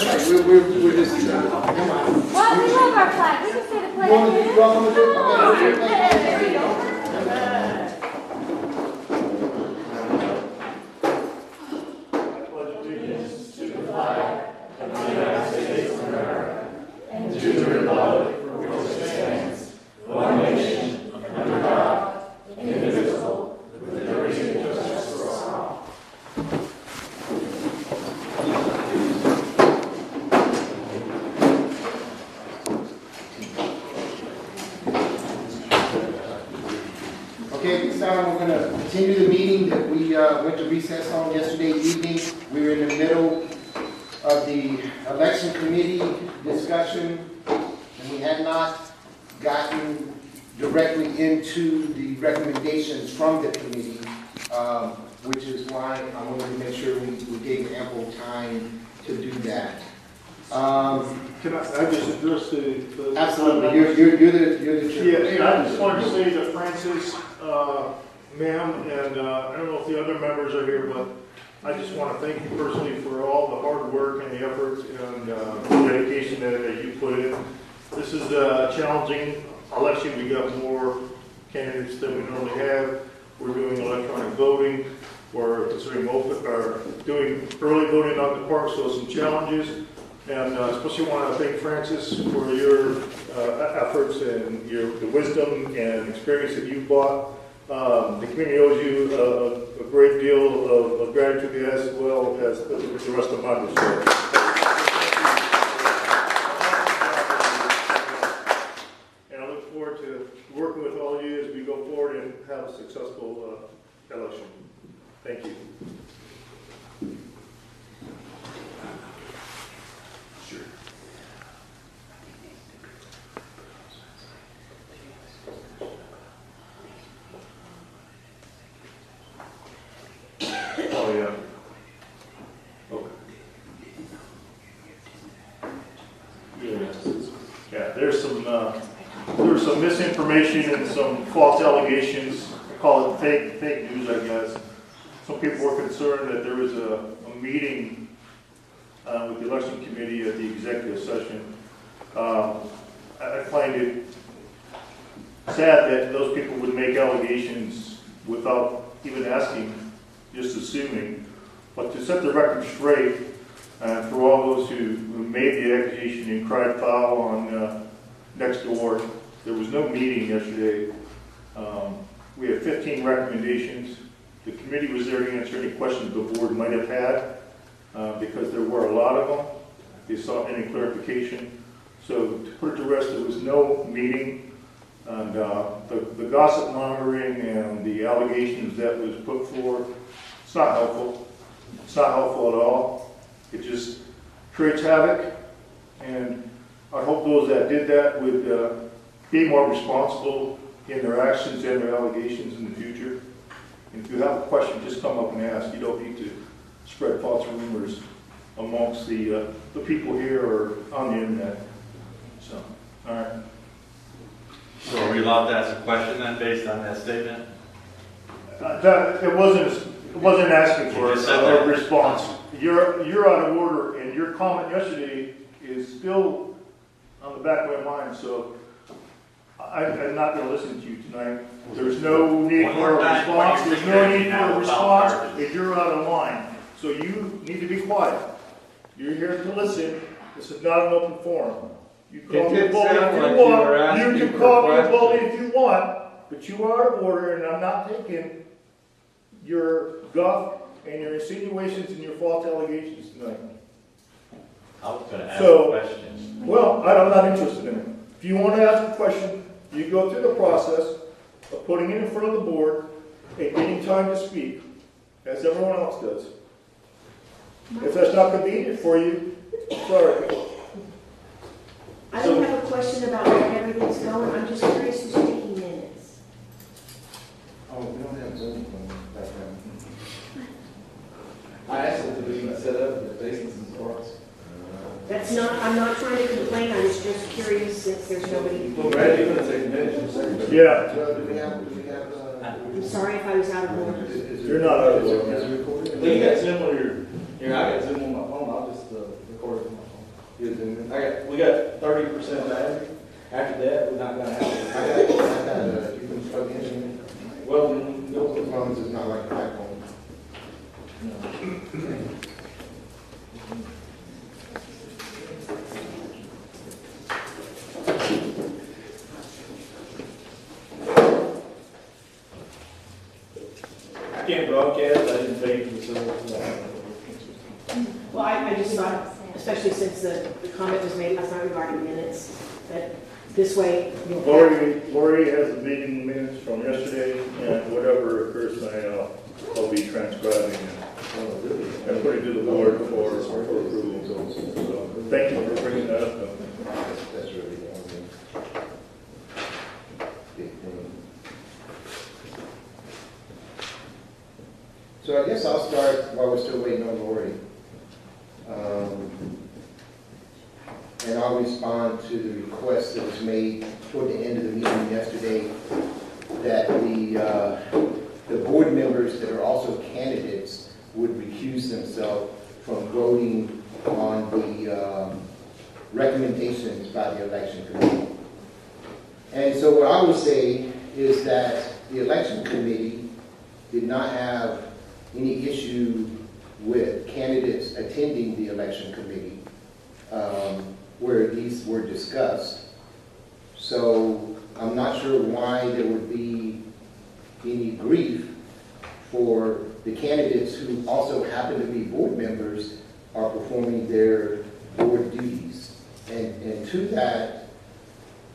that's right. We're just, come on. Well, we love our flag. We can say the pledge. You want to do it? Okay. There we go. Okay, this time we're going to continue the meeting that we went to recess on yesterday evening. We were in the middle of the election committee discussion, and we had not gotten directly into the recommendations from the committee, which is why I wanted to make sure we gave ample time to do that. Can I just address the Absolutely, you're the chair. Yeah, I just wanted to say to Francis, ma'am, and I don't know if the other members are here, but I just want to thank you personally for all the hard work and the efforts and dedication that you put in. This is a challenging election. We got more candidates than we normally have. We're doing electronic voting. We're considering doing early voting on the park, so some challenges. And especially want to thank Francis for your efforts and the wisdom and experience that you've brought. The community owes you a great deal of gratitude as well as the rest of my district. And I look forward to working with all of you as we go forward and have a successful election. Thank you. Oh, yeah. Okay. Yeah, there's some misinformation and some false allegations. I call it fake news, I guess. Some people were concerned that there was a meeting with the election committee at the executive session. I find it sad that those people would make allegations without even asking, just assuming. But to set the record straight, for all those who made the accusation and cried foul on next door, there was no meeting yesterday. We had 15 recommendations. The committee was there to answer any questions the board might have had, because there were a lot of them. They sought any clarification. So to put it to rest, there was no meeting. And the gossip mongering and the allegations that was put forth, it's not helpful. It's not helpful at all. It just creates havoc. And I hope those that did that would be more responsible in their actions and their allegations in the future. And if you have a question, just come up and ask. You don't need to spread false rumors amongst the people here or on the internet. So, all right. So are we allowed to ask a question then based on that statement? It wasn't asking for a response. You're out of order, and your comment yesterday is still on the back of my mind. So I'm not going to listen to you tonight. There's no need for a response. There's no need for a response if you're out of line. So you need to be quiet. You're here to listen. This is not an open forum. You call me a bully if you want. You can call me a bully if you want, but you are out of order, and I'm not taking your guff and your insinuations and your false allegations tonight. I was going to ask questions. Well, I'm not interested in it. If you want to ask a question, you go through the process of putting it in front of the board and getting time to speak, as everyone else does. If that's not convenient for you, sorry. I don't have a question about how everything's going. I'm just curious who's taking minutes. Oh, we don't have Zoom background. I asked them to be set up with basements and parks. That's not, I'm not trying to complain. I was just curious since there's nobody. Well, Brad, you're going to take minutes. Yeah. Do we have, I'm sorry if I was out of order. You're not out of order. Is it recorded? You got Zoom on your, I got Zoom on my phone, I'll just record it on my phone. We got 30% battery. After that, we're not gonna have it. You can plug in, Well, then, no, as long as it's not like an iPhone. I can't broadcast, I didn't pay for the service. Well, I just thought, especially since the comment was made last night regarding minutes, that this way you'll have. Lori has the meeting minutes from yesterday, and whatever occurs tonight, I'll be transcribing and putting to the board for approval. So, thank you for bringing that up. That's really the only big thing. So I guess I'll start while we're still waiting on Lori. And I'll respond to the request that was made toward the end of the meeting yesterday that the board members that are also candidates would recuse themselves from voting on the recommendations by the election committee. And so what I would say is that the election committee did not have any issue with candidates attending the election committee where these were discussed. So I'm not sure why there would be any grief for the candidates who also happen to be board members are performing their board duties. And to that,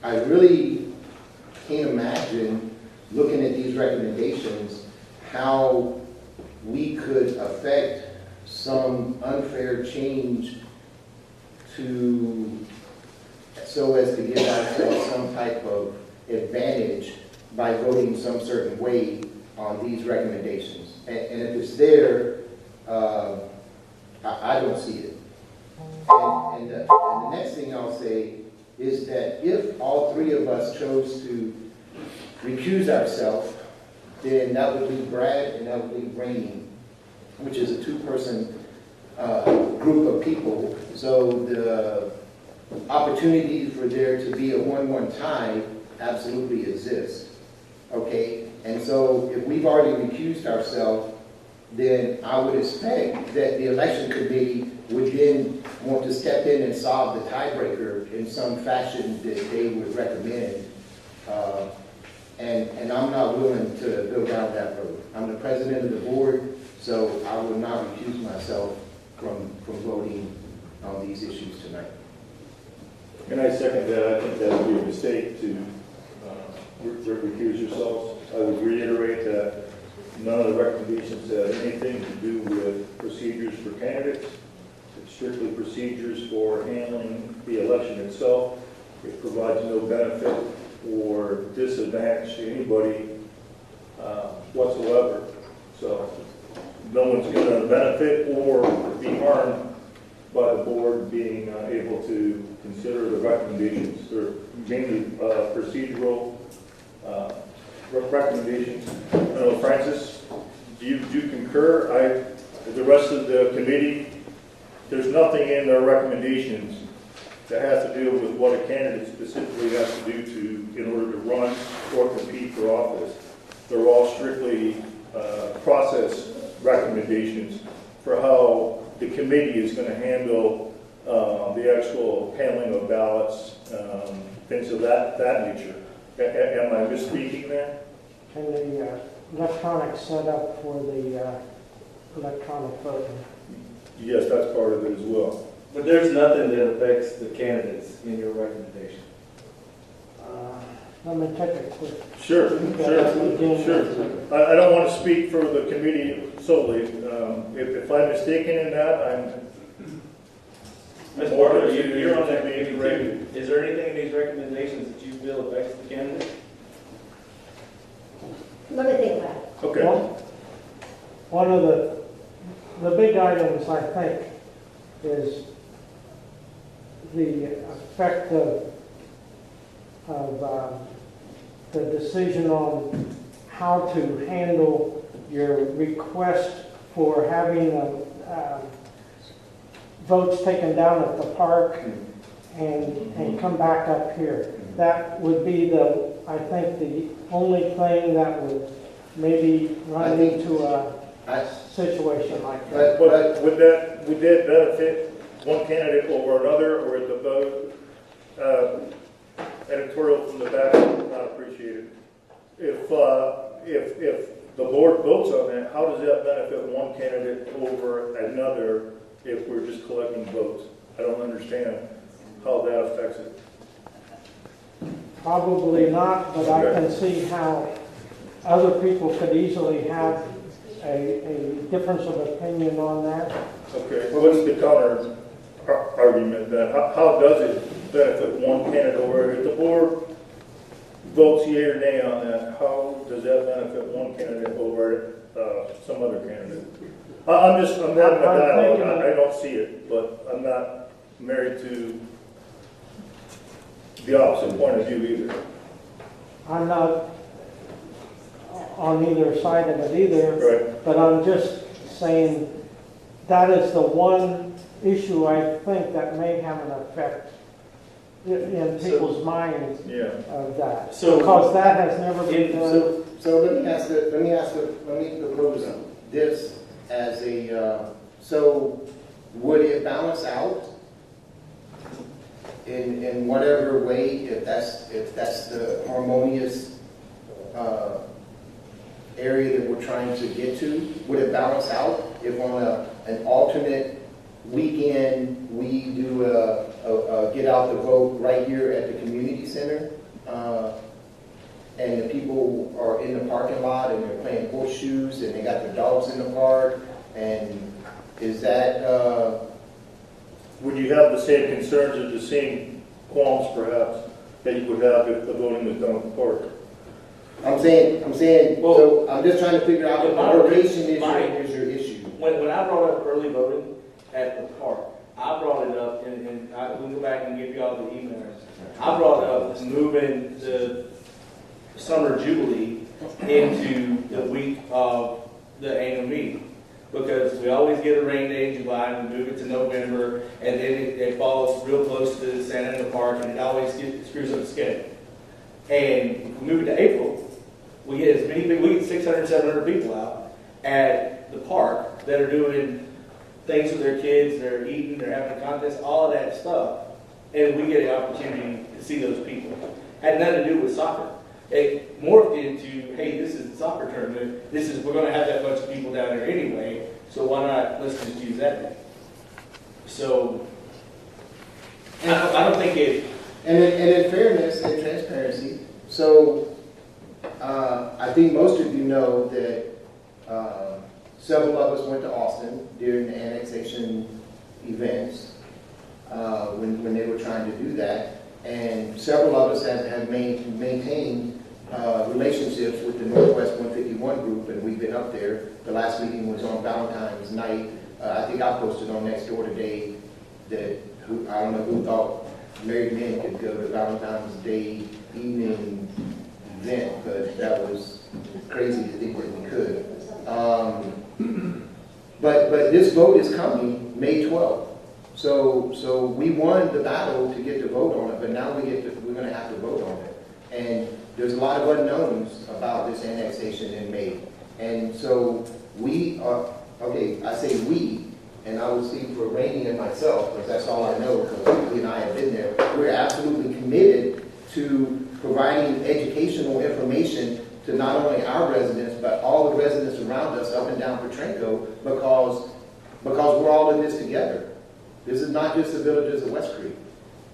I really can't imagine, looking at these recommendations, how we could affect some unfair change so as to give ourselves some type of advantage by voting some certain way on these recommendations. And if it's there, I don't see it. And the next thing I'll say is that if all three of us chose to recuse ourselves, then that would leave Brad and that would leave Rainey, which is a two-person group of people. So the opportunity for there to be a 1-1 tie absolutely exists. Okay? And so if we've already recused ourselves, then I would expect that the election committee would then want to step in and solve the tiebreaker in some fashion that they would recommend. And I'm not willing to go down that road. I'm the president of the board, so I will not recuse myself from voting on these issues tonight. And I second that. I think that would be a mistake to recuse yourselves. I would reiterate that none of the recommendations have anything to do with procedures for candidates. It's strictly procedures for handling the election itself. It provides no benefit or disadvantage to anybody whatsoever. So no one's going to benefit or be harmed by the board being able to consider the recommendations. They're mainly procedural recommendations. I don't know, Francis, do you concur? The rest of the committee, there's nothing in their recommendations that has to do with what a candidate specifically has to do in order to run or compete for office. They're all strictly process recommendations for how the committee is going to handle the actual handling of ballots, things of that nature. Am I misspeaking there? And the electronic setup for the electronic voting. Yes, that's part of it as well. But there's nothing that affects the candidates in your recommendation. Let me take a quick. Sure. I don't want to speak for the committee solely. If I'm mistaken in that, Ms. Bartlett, you're on that committee too. Is there anything in these recommendations that you feel affects the candidate? Let me think about it. okay. One of the big items, I think, is the effect of the decision on how to handle your request for having votes taken down at the park and come back up here. That would be I think the only thing that would maybe run into a situation like that. But would that benefit one candidate over another, or is the vote editorial from the back not appreciated? If the board votes on that, how does that benefit one candidate over another if we're just collecting votes? I don't understand how that affects it. Probably not, but I can see how other people could easily have a difference of opinion on that. Okay, well, what's the counter argument then? How does it benefit one candidate over, if the board votes yea or nay on that, how does that benefit one candidate over some other candidate? I'm having a dialogue, I don't see it, but I'm not married to the opposite point of view either. I'm not on either side of it either, Right. but I'm just saying that is the one issue I think that may have an effect in people's minds Yeah. of that. So- Because that has never been done. So let me propose this as so would it balance out in whatever way, if that's the harmonious area that we're trying to get to? Would it balance out if on an alternate weekend we do a get out the vote right here at the community center, and the people are in the parking lot and they're playing horseshoes and they got their dogs in the park, and is that Would you have the same concerns or the same qualms perhaps that you would have if the voting was done at the park? I'm saying, Well, so I'm just trying to figure out if the my- location is my- your issue. When I brought up early voting at the park, I brought it up, and we can go back and give you all the emails. I brought up moving the summer jubilee into the week of the annual meeting. Because we always get a rain day in July, and we move it to November, and then it falls real close to Santa Ana Park, and it always screws up the schedule. And if we move it to April, we get as many people, we get 600, 700 people out at the park that are doing things with their kids, they're eating, they're having a contest, all of that stuff. And we get an opportunity to see those people. Had nothing to do with soccer. It morphed into, hey, this is the soccer tournament. We're going to have that bunch of people down there anyway, so why not, let's just use that day. So, I don't think it... And in fairness and transparency, so I think most of you know that several of us went to Austin during the annexation events when they were trying to do that, and several of us have maintained relationships with the Northwest 151 group, and we've been up there. The last meeting was on Valentine's night. I think I posted on Nextdoor today that I don't know who thought married men could go to Valentine's Day evening event, but that was crazy to think that we could. But this vote is coming May 12th. So we won the battle to get to vote on it, but now we're going to have to vote on it. And there's a lot of unknowns about this annexation in May. And so we are, okay, I say we, and I will speak for Rainey and myself, because that's all I know, because he and I have been there. We're absolutely committed to providing educational information to not only our residents, but all the residents around us up and down Petrenko, because we're all in this together. This is not just the villagers of Westcreek.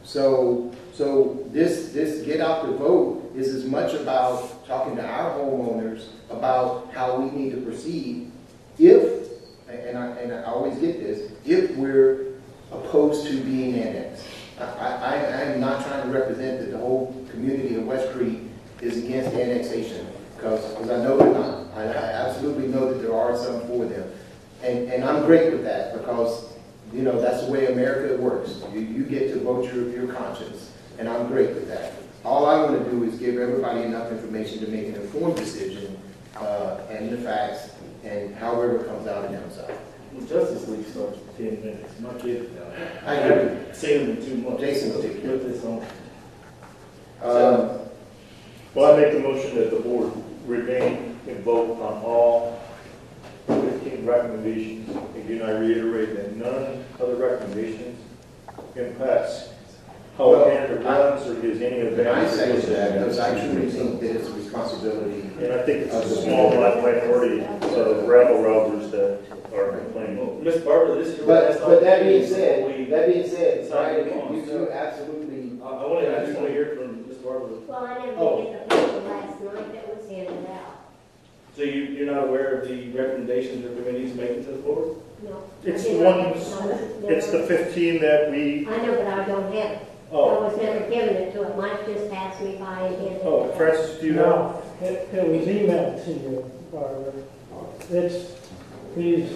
So this get out the vote is as much about talking to our homeowners about how we need to proceed if, and I always get this, if we're opposed to being annexed. I am not trying to represent that the whole community of Westcreek is against annexation, because I know they're not. I absolutely know that there are some for them. And I'm great with that, because you know, that's the way America works. You get to vote your conscience, and I'm great with that. All I want to do is give everybody enough information to make an informed decision, and the facts, and however it comes out, it comes out. Well, Justice League starts in 10 minutes. My kids down there. I I agree. haven't seen them in 2 months. Jason will take care of Put this on. Well, I make the motion that the board remain and vote on all 15 recommendations. Again, I reiterate that none of the recommendations impacts how Well, a candidate runs or gives any And I advantage. second that because I truly think that it's a responsibility. And I think it's a small minority of rabble rousers that are complaining. Well, Ms. Barber, this is your But, last but that being opportunity. said, Sorry, Brian, you absolutely, I just want to hear from Ms. Barber. Well, I never Oh. did get the paper last night that was handed out. So you're not aware of the recommendations your committee's making to the board? No. It's I the didn't ones, have it. No. it's the 15 that we, I know, but I don't have it. I oh, was never given it to it. Mike just passed me by and handed it. oh, Francis, do you know? No, it was emailed to you, Barbara. It's these,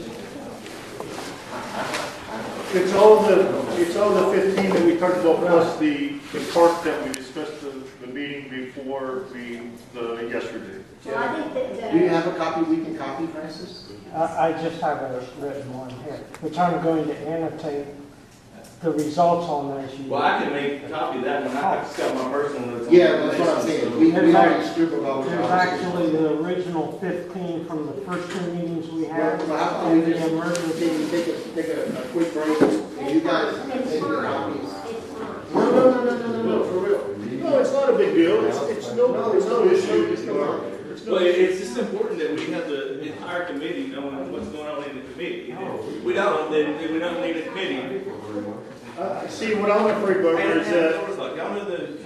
It's all the 15 that we talked about, plus the park that we discussed the meeting before yesterday. Well, I think that, do you have a copy we can copy, Francis? I just have a written one here, which I'm going to annotate the results on as you. Well, I can make a copy of that one. I just got my personal notes. on Yeah, that's what I'm recommendations, saying. so- We already scribbled all There's the. actually the original 15 from the first 2 meetings we had, Well, how about we and the just emergency. take a quick break, and you guys it's take your fine. copies. It's fine. No, for real. No, it's not a big deal. It's no issue. Well, it's just important that we have the entire committee knowing what's going on in the committee. If we don't, then we don't need a committee. See, what I'm afraid, Barbara, is that, Y'all know the,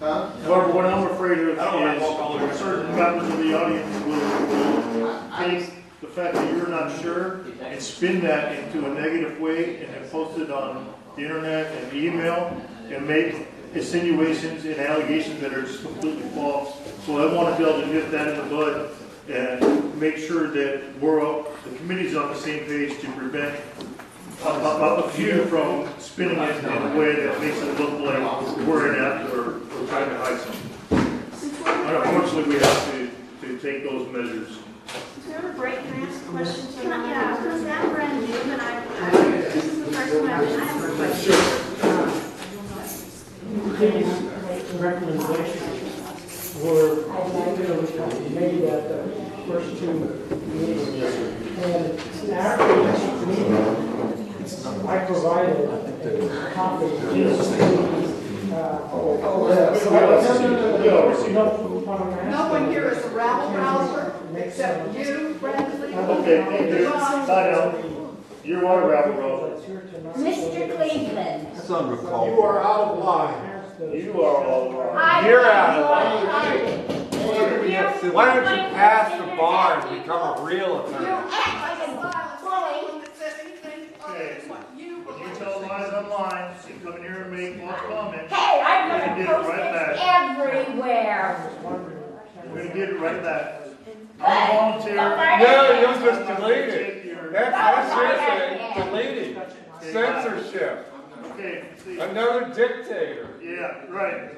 Huh? Barbara, what I'm afraid of I don't wanna walk all over. is certain members of the audience will take the fact that you're not sure and spin that into a negative way and then post it on the internet and email and make insinuations and allegations that are just completely false. So I want to be able to nip that in the bud and make sure that the committee's on the same page to prevent a few from spinning it in a way that makes it look like we're inept or trying to hide something. Unfortunately, we have to take those measures. Is there a break? Can I ask a question? Yeah, because I'm brand new and this is the first time I have a question. These recommendations were made at the first 2 meetings. And after each meeting, I provided a copy of each No one here is a rabble rouser except you, Bradley. Okay, there's, sign out. You are a rabble rouser. Mr. Cleveland. That's uncalled. You are out of line. You are all wrong. You're out of line. Why don't you pass the bar and become a real You attorney? act like a bully. That says anything other than what you When you tell lies online, you come in here and make false comments. Hey, I'm We're gonna gonna post get it right this back. everywhere. We're gonna get it right back. Good. I'm volunteering. Go right No, ahead. you'll just delete it. Take your- That's seriously deleted. Censorship. Okay, see, Another dictator. yeah, right.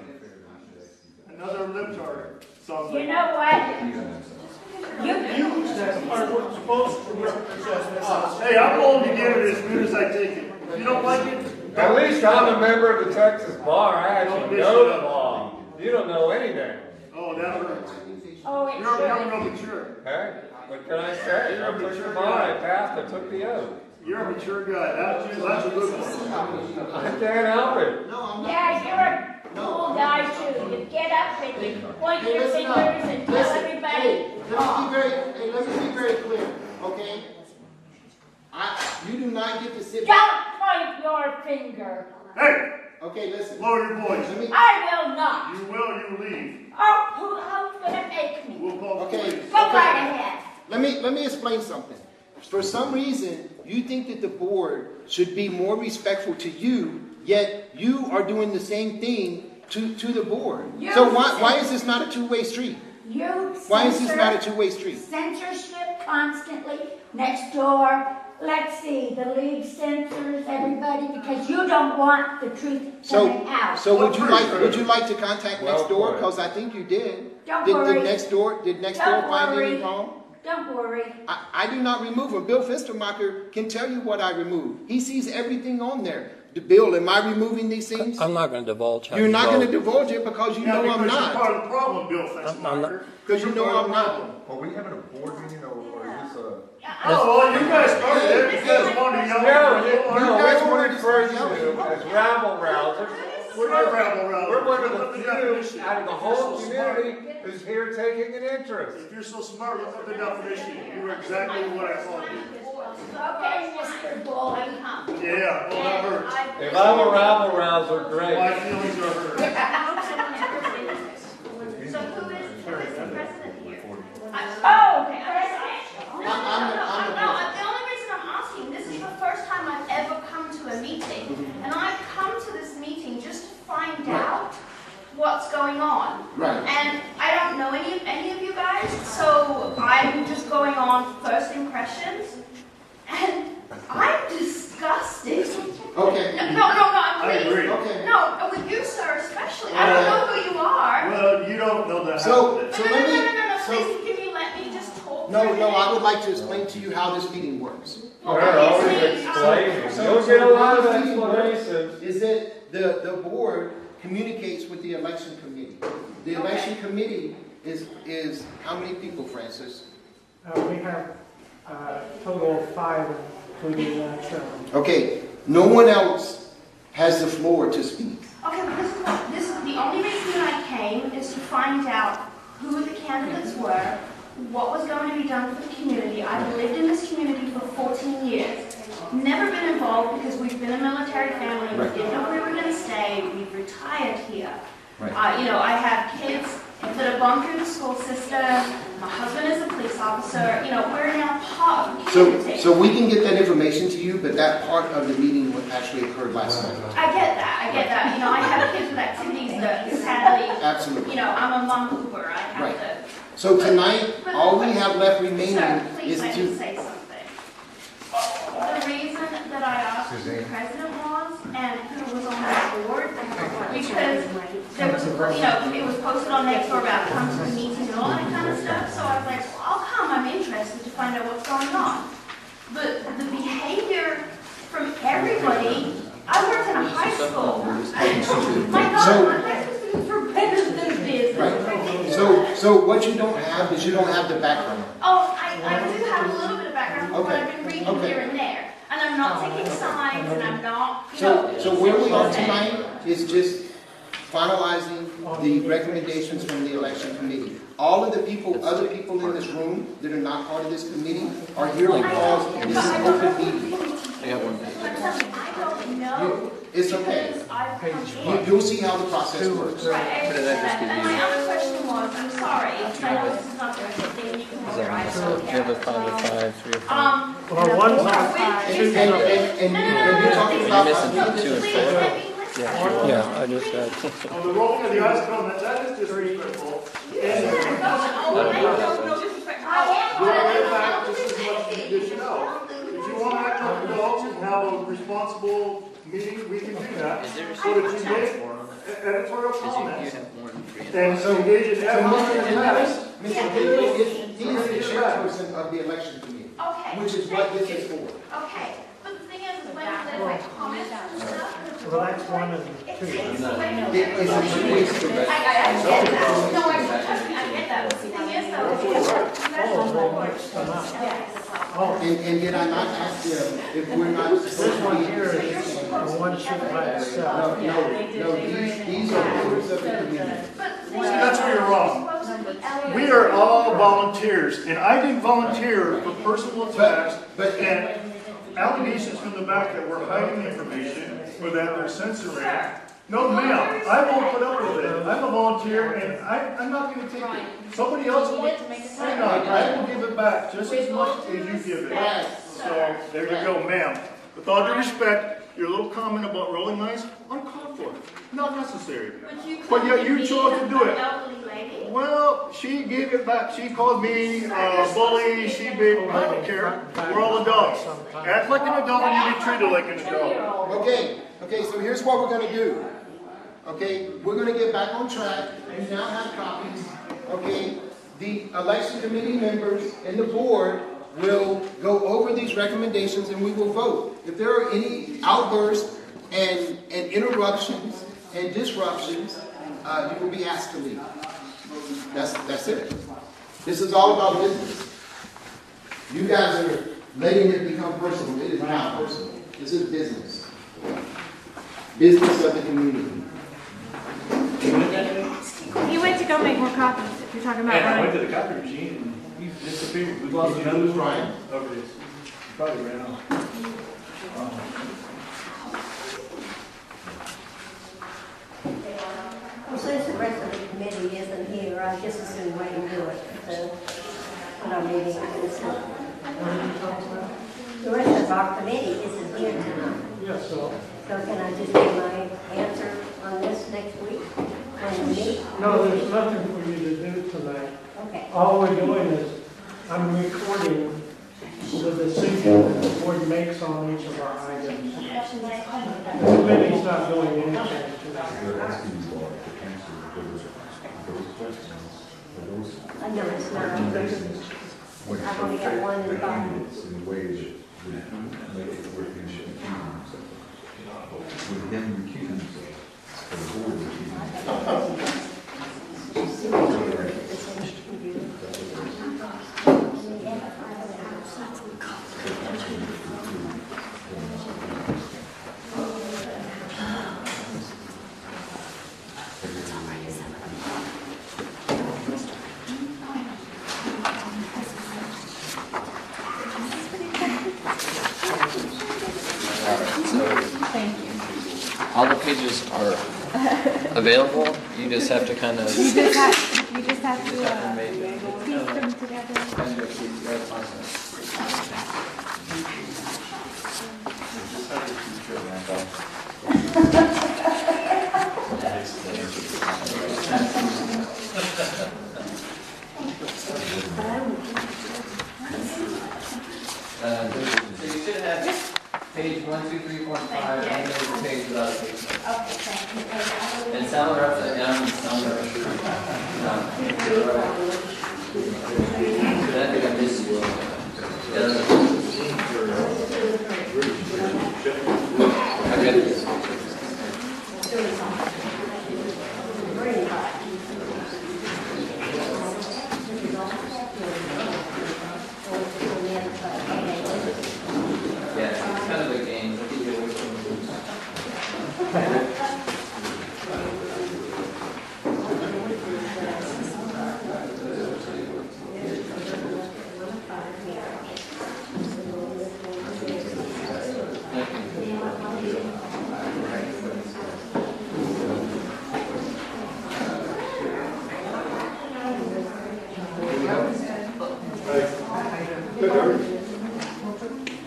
Another libtard, sounds You like. know what? You, Are supposed to represent us. Hey, I'm willing to give it as good as I take it. If you don't like it, At least I'm a member of the Texas bar. I actually know the law. You don't know anything. oh, that hurts. oh, it You're should. a mature. Hey, what can I say? I took the bar. I passed. I took the oath. You're a mature guy. That's a good one. I can't help it. Yeah, you're a cool guy too. You get up and you point your fingers and tell everybody. Let me be very clear, okay? You do not get to sit. Don't point your finger. Hey, Okay, listen. lower your voice. Let me, I will not. You will, you will leave. Oh, who's gonna make me? We'll call the Okay. police. Go right ahead. let me explain something. For some reason, you think that the board should be more respectful to you, yet you are doing the same thing to the board. You So why is this not a two-way street? You Why is this censor- not a two-way street? Censorship constantly. Next door, let's see, the league censors everybody because you don't want the truth coming out. So would you like to contact Well next door? put. Because I think you did. Don't Did worry. next door Don't find worry. any wrong? Don't worry. I do not remove them. Bill Fistermacher can tell you what I remove. He sees everything on there. Bill, am I removing these things? I'm not going to divulge how You're you not going to vote. divulge it because you know I'm Because you're not. part of the problem, Bill I'm not. Fenstermacher. Because you know I'm not. Are we having a board meeting or is this a? Oh, well, you guys started it. You guys wanted to yell. No, that's what we refer to as rabble rousers. We're not rabble rousers. We're one of the Look up few definition. out of the whole community who's here taking an interest. If you're so smart, look up the definition. You were exactly what I called you. Okay, Mr. Bully. Yeah, well, that hurts. If I'm a rabble rouser, great. My feelings are hurt. So who is the president here? Oh, Okay, the only reason I'm asking, this is the first time I've ever come to a meeting, and I've come to this meeting just to find out what's going on. Right. And I don't know any of you guys, so I'm just going on first impressions, and I'm disgusted. Okay. No, I please. agree. Okay. No, with you, sir, especially. I don't know who you are. Well, you don't know that. So No, let me. please, can you let me just talk? No, for a I minute? would like to explain to you how this meeting works. They're always explaining. You'll get a lot of explanations. Is that the board communicates with the election committee. The election committee is how many people, Francis? We have a total of 5, including Sharon. Okay, no one else has the floor to speak. Okay, but this is the only reason that I came is to find out who the candidates were, what was going to be done for the community. I've lived in this community for 14 years. Never been involved because we've been a military family. We didn't know we were going to stay. We've retired here. Right. I have kids that have gone through the school system. My husband is a police officer. We're now part of the community. So we can get that information to you, but that part of the meeting actually occurred last night. I get that. I have kids with activities that sadly, Absolutely. I'm a mom Uber. I have Right. to. So tonight, all we have left remaining Sir, please is let me to. say something. The reason that I asked who the president was and who was on the board, because there was, it was posted on Nextdoor about come to the meeting and all that kind of stuff, so I was like, well, I'll come, I'm interested to find out what's going on. But the behavior from everybody, I worked in a high school. My God, my high school students were better than this. Right. So what you don't have is you don't have the background. Oh, I do have a little bit of background from what Okay. I've been reading Okay. here and there. And I'm not taking signs, and I'm not, So where we are tonight is just finalizing the recommendations from the election committee. All of the people, other people in this room that are not part of this committee are here because this is open meeting. I don't know. It's okay. Because I've come in. You'll see how the process works. Right, I understand that. And my other question was, I'm sorry, I know this is not the thing you can hold your eyes on camera. 3 or 4. Well, one's on 5, And 2's you're on talking about. Yeah, I just said. On the rolling of the eyes comment, that is disrespectful. And No disrespect. you're way back just as much as you should know. If you want to act like adults and have a responsible meeting, we can do that. But if you make editorial comments and so engage in advocacy, Mr. Higley is the chairperson of the election committee, Okay. which is what this is for. Okay, but the thing is, when there's like comments and stuff. Well, that's 1 and 2. It's a two-way street. I get that. No, I get that. The thing is though, you guys on board. And did I not ask them if we're not This supposed one to be? here is the one sheet by itself. These are members of the community. that's where you're wrong. We are all volunteers, and I didn't volunteer for personal attacks and allegations from the back that we're hiding information or that they're censoring. No, ma'am, I won't put up with it. I'm a volunteer, and I'm not going to take it. Somebody else will. Hang on, I will give it back just as much as you give it. So there you go, ma'am. With all due respect, your little comment about rolling eyes, uncalled for, not necessary. But yet you chose to do it. Well, she gave it back. She called me a bully. She made, I don't care. We're all adults. Act like an adult and you be treated like an adult. Okay, so here's what we're gonna do. Okay, we're gonna get back on track. You now have copies. Okay, the election committee members and the board will go over these recommendations and we will vote. If there are any outbursts and interruptions and disruptions, you will be asked to leave. That's it. This is all about business. You guys are letting it become personal. It is not personal. This is business. Business of the community. He went to go make more copies, if you're talking about And I went running. to the copy machine and he's disappeared. We lost another Ryan over this. Probably ran off. Well, since the rest of the committee isn't here, I just as soon wait and do it. So, when our meeting is. The rest of our committee isn't here tonight. Yes, so. So can I just get my answer on this next week when we meet? No, there's nothing for you to do tonight. Okay. All we're doing is, I'm recording the decision that the board makes on each of our items. The committee's not doing anything tonight. I know it's not. I've only got one in the With him recusing himself, the board recusing All the pages are available. You just have to kind of. You just have to piece them together. So you should have page 1, 2, 3, 4, and 5, and there's a page without a page. Okay, thank you. And some are up to M, and some are not. But I think I missed you. Okay. Yeah, it's kind of a game. I think you always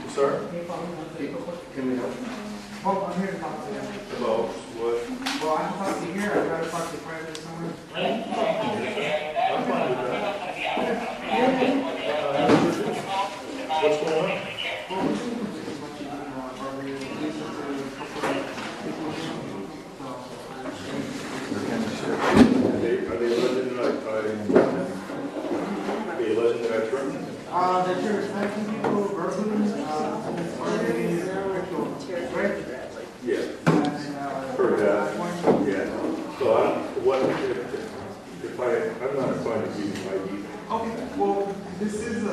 Sir? Can we help? Well, I'm here to talk to you. About what? Well, I can talk to you here, I'd rather talk to you private somewhere. I'm fine with that. What's going on? Are they alleging that they alleging that I threatened? That you're attacking people verbally, or maybe sexual rape. Yeah. And, Heard that. Yeah. So what if I'm not inclined to give you ID? Okay, well, this is a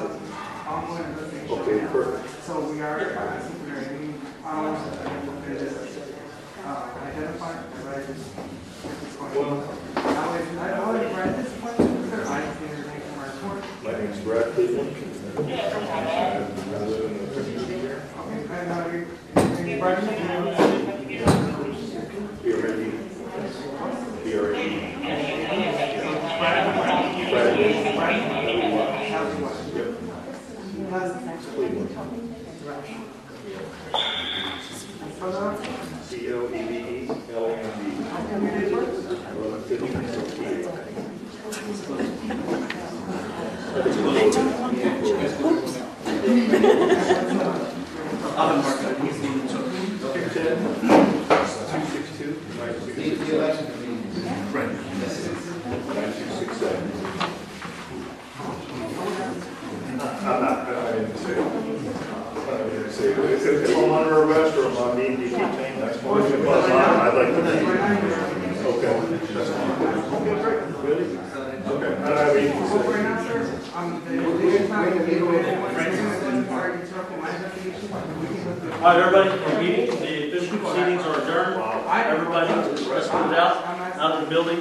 ongoing investigation. Okay, perfect. So we are asking for any, identify, right? Well, I already read this question, sir. I can make my report. my name's Brad Cleveland. I live in the community here. Okay, and any questions? BRAD. The election committee. Right. 9267. I'd like to be. Okay. Okay. I don't have any All right, everybody, the meeting, the official proceedings are adjourned. Everybody, rest of it out of the building.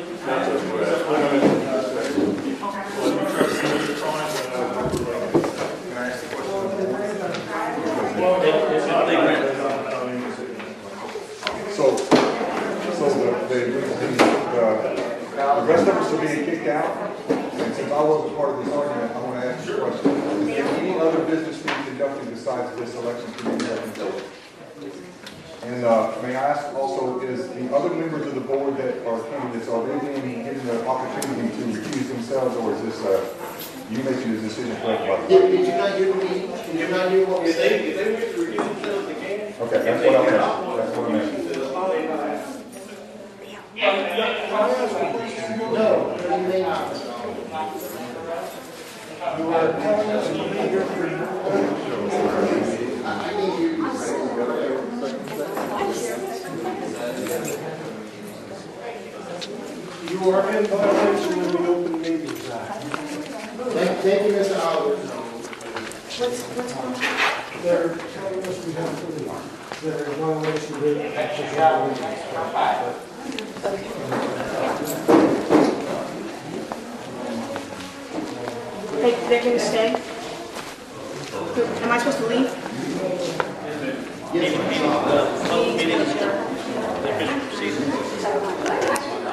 The rest of us are being kicked out, and since I wasn't part of this argument, I want to ask you a question. Is there any other business being conducted besides this election committee? And may I ask also, is the other members of the board that are candidates, are they being given the opportunity to recuse themselves, or is this, you making the decision for everybody? Did you not hear the meeting? Did you not hear what we said? If they wish to recuse themselves, they can. Okay, that's what I'm asking, that's what I'm asking. No, you may not. You are telling us to be here for you. I think you are in violation of the Open Meetings Act. Thank you, Mr. Howard. What's going on? They're telling us we have to leave. They're in violation of the They're gonna stay? Am I supposed to leave? Meeting, the public meeting, the official proceedings.